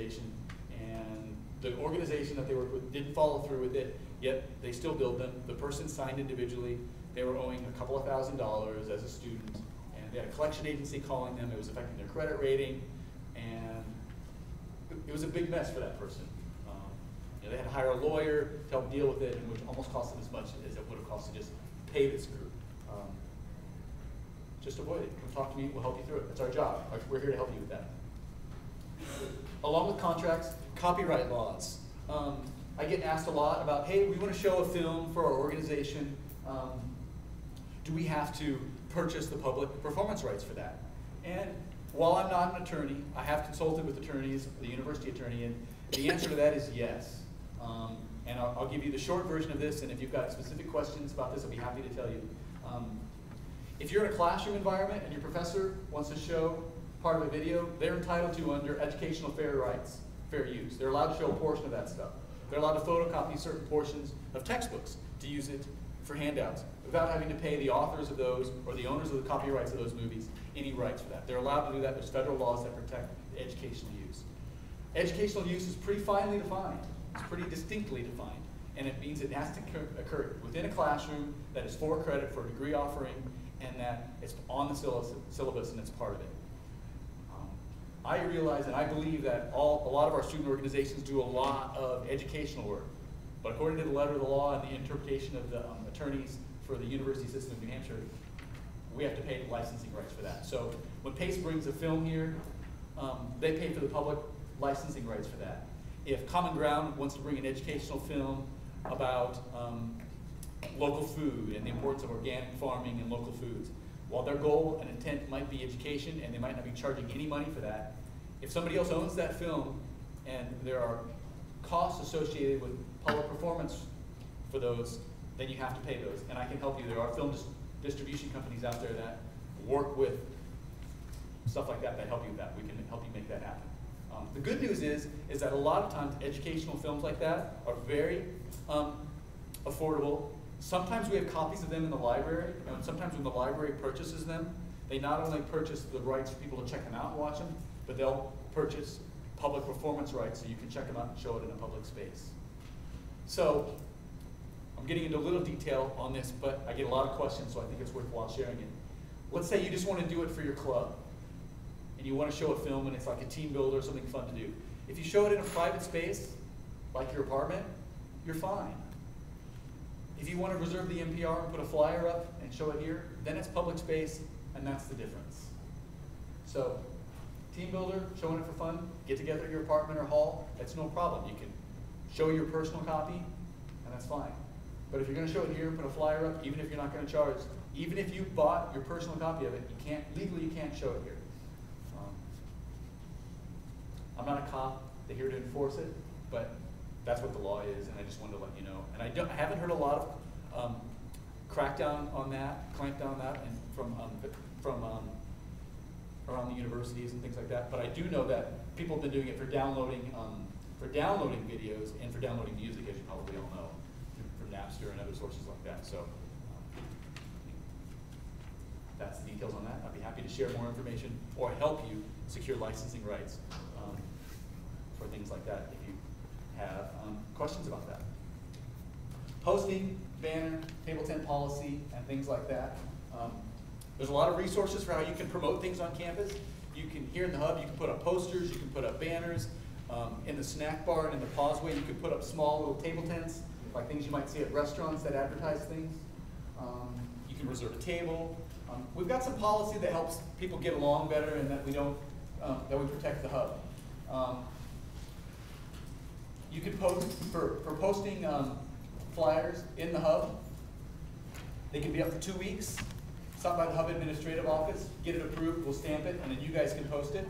organization, and the organization that they worked with didn't follow through with it, yet they still billed them. The person signed individually. They were owing a couple of $1,000s as a student, and they had a collection agency calling them. It was affecting their credit rating, and it was a big mess for that person. They had to hire a lawyer to help deal with it, and which almost cost them as much as it would have cost to just pay this group. Just avoid it. Come talk to me. We'll help you through it. That's our job. We're here to help you with that. Along with contracts, copyright laws. I get asked a lot about, hey, we want to show a film for our organization. Do we have to purchase the public performance rights for that? And while I'm not an attorney, I have consulted with attorneys, the university attorney, and the answer to that is yes. And I'll give you the short version of this, and if you've got specific questions about this, I'll be happy to tell you. If you're in a classroom environment and your professor wants to show part of a video, they're entitled to, under educational fair rights, fair use. They're allowed to show a portion of that stuff. They're allowed to photocopy certain portions of textbooks to use it for handouts without having to pay the authors of those or the owners of the copyrights of those movies any rights for that. They're allowed to do that. There's federal laws that protect educational use. Educational use is pretty finely defined. It's pretty distinctly defined. And it means it has to occur within a classroom that is for credit for a degree offering and that it's on the syllabus and it's part of it. I realize and I believe that a lot of our student organizations do a lot of educational work. But according to the letter of the law and the interpretation of the attorneys for the university system of New Hampshire, we have to pay the licensing rights for that. So when PACE brings a film here, they pay for the public licensing rights for that. If Common Ground wants to bring an educational film about local food and the importance of organic farming and local foods, while their goal and intent might be education and they might not be charging any money for that, if somebody else owns that film and there are costs associated with public performance for those, then you have to pay those. And I can help you. There are film distribution companies out there that work with stuff like that help you with that. We can help you make that happen. The good news is that a lot of times educational films like that are very affordable. Sometimes we have copies of them in the library, and sometimes when the library purchases them, they not only purchase the rights for people to check them out and watch them, but they'll purchase public performance rights so you can check them out and show it in a public space. So I'm getting into a little detail on this, but I get a lot of questions, so I think it's worthwhile sharing it. Let's say you just want to do it for your club, and you want to show a film, and it's like a team builder or something fun to do. If you show it in a private space, like your apartment, you're fine. If you want to reserve the NPR and put a flyer up and show it here, then it's public space, and that's the difference. So, team builder, showing it for fun, get together at your apartment or hall, that's no problem. You can show your personal copy, and that's fine. But if you're going to show it here and put a flyer up, even if you're not going to charge, even if you bought your personal copy of it, legally you can't show it here. I'm not a cop, they're here to enforce it, but that's what the law is, and I just wanted to let you know. And I haven't heard a lot of clampdown on that, and from around the universities and things like that. But I do know that people have been doing it for downloading videos and for downloading music, as you probably all know, from Napster and other sources like that. So that's the details on that. I'd be happy to share more information or help you secure licensing rights for things like that if you have questions about that. Posting, banner, table 10 policy, and things like that. There's a lot of resources for how you can promote things on campus. You can, here in the hub, you can put up posters, you can put up banners. In the snack bar and in the pauseway, you can put up small little table tents, like things you might see at restaurants that advertise things. You can reserve a table. We've got some policy that helps people get along better and that we don't, that we protect the hub. You can post, for posting flyers in the hub, they can be up for 2 weeks. Stop by the hub administrative office, get it approved, we'll stamp it, and then you guys can post it.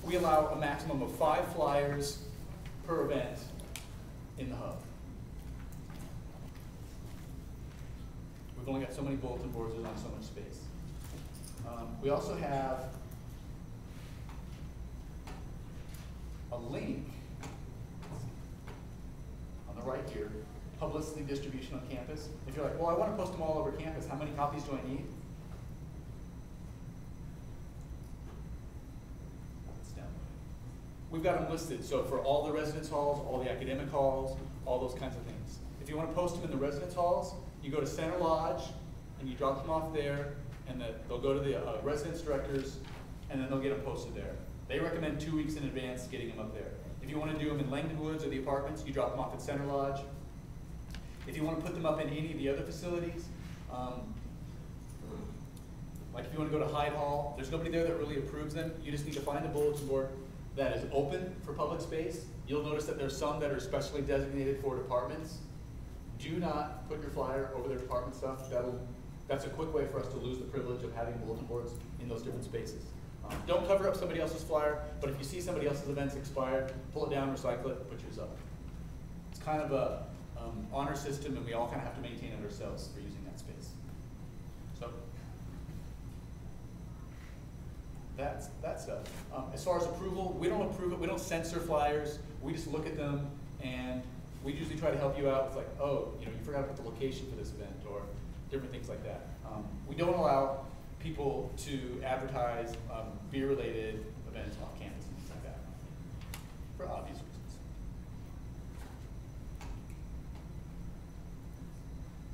We allow a maximum of 5 flyers per event in the hub. We've only got so many bulletin boards, there's not so much space. We also have a link on the right here, publicity distribution on campus. If you're like, well, I want to post them all over campus, how many copies do I need? It's down we've got them listed. So for all the residence halls, all the academic halls, all those kinds of things. If you want to post them in the residence halls, you go to Center Lodge and you drop them off there, and they'll go to the residence directors, and then they'll get them posted there. They recommend 2 weeks in advance getting them up there. If you want to do them in Langdon Woods or the apartments, you drop them off at Center Lodge. If you want to put them up in any of the other facilities, like if you want to go to Hyde Hall, there's nobody there that really approves them. You just need to find a bulletin board that is open for public space. You'll notice that there's some that are specially designated for departments. Do not put your flyer over their department stuff. That's a quick way for us to lose the privilege of having bulletin boards in those different spaces. Don't cover up somebody else's flyer, but if you see somebody else's events expired, pull it down, recycle it, put yours up. It's kind of a honor system, and we all kind of have to maintain it ourselves for using that space. So that's that stuff. As far as approval, we don't approve it. We don't censor flyers. We just look at them, and we usually try to help you out with like, oh, you forgot to put the location for this event, or different things like that. We don't allow people to advertise beer-related events off campus and things like that, for obvious reasons.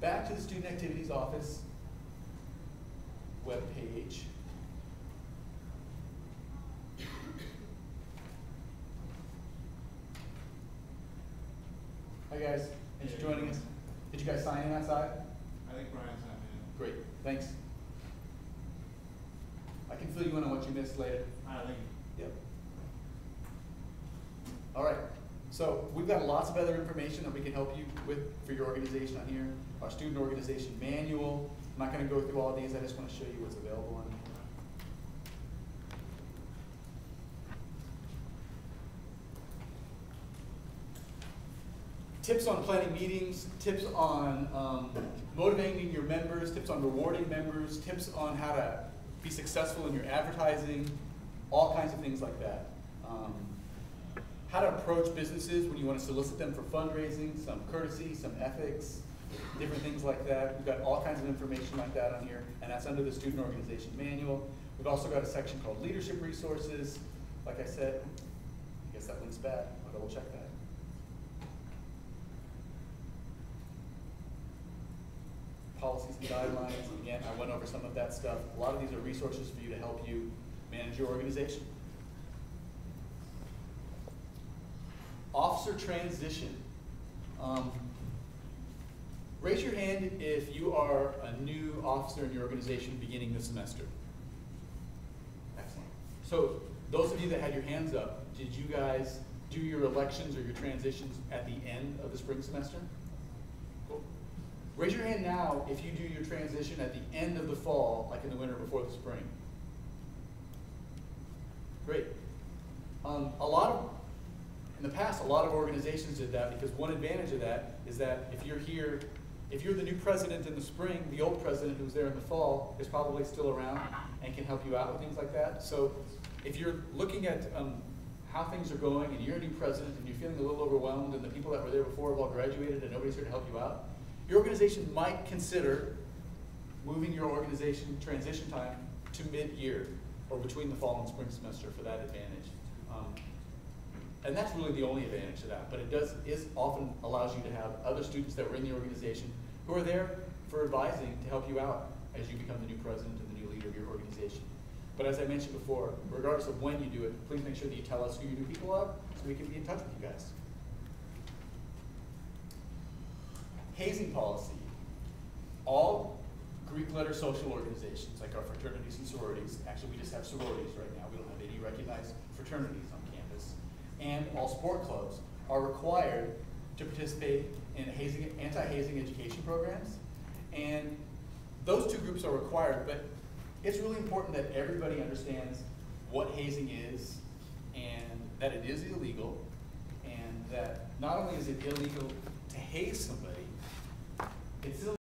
Back to the Student Activities Office webpage. Hi guys, thanks for joining us. Did you guys sign in outside? I think Brian signed in. Great, thanks. I can fill you in on what you missed later. I think. Yep. All right, so we've got lots of other information that we can help you with for your organization on here. Our student organization manual. I'm not going to go through all of these, I just want to show you what's available on here. Tips on planning meetings, tips on motivating your members, tips on rewarding members, tips on how to be successful in your advertising, all kinds of things like that. How to approach businesses when you want to solicit them for fundraising, some courtesy, some ethics, different things like that. We've got all kinds of information like that on here, and that's under the Student Organization Manual. We've also got a section called Leadership Resources. Like I said, I guess that link's bad. I'll double check that. Policies and guidelines. Again, I went over some of that stuff. A lot of these are resources for you to help you manage your organization. Officer transition. Raise your hand if you are a new officer in your organization beginning this semester. Excellent. So those of you that had your hands up, did you guys do your elections or your transitions at the end of the spring semester? Cool. Raise your hand now if you do your transition at the end of the fall, like in the winter before the spring. Great. In the past, a lot of organizations did that because one advantage of that is that if you're here, if you're the new president in the spring, the old president who was there in the fall is probably still around and can help you out with things like that. So if you're looking at how things are going and you're a new president and you're feeling a little overwhelmed and the people that were there before have all graduated and nobody's here to help you out, your organization might consider moving your organization transition time to mid-year or between the fall and spring semester for that advantage. And that's really the only advantage to that, but it often allows you to have other students that were in the organization who are there for advising to help you out as you become the new president and the new leader of your organization. But as I mentioned before, regardless of when you do it, please make sure that you tell us who your new people are so we can be in touch with you guys. Hazing policy. All Greek letter social organizations, like our fraternities and sororities, actually we just have sororities right now, we don't have any recognized fraternities on campus, and all sport clubs are required to participate in anti-hazing education programs. And those two groups are required, but it's really important that everybody understands what hazing is and that it is illegal, and that not only is it illegal to haze somebody, it's illegal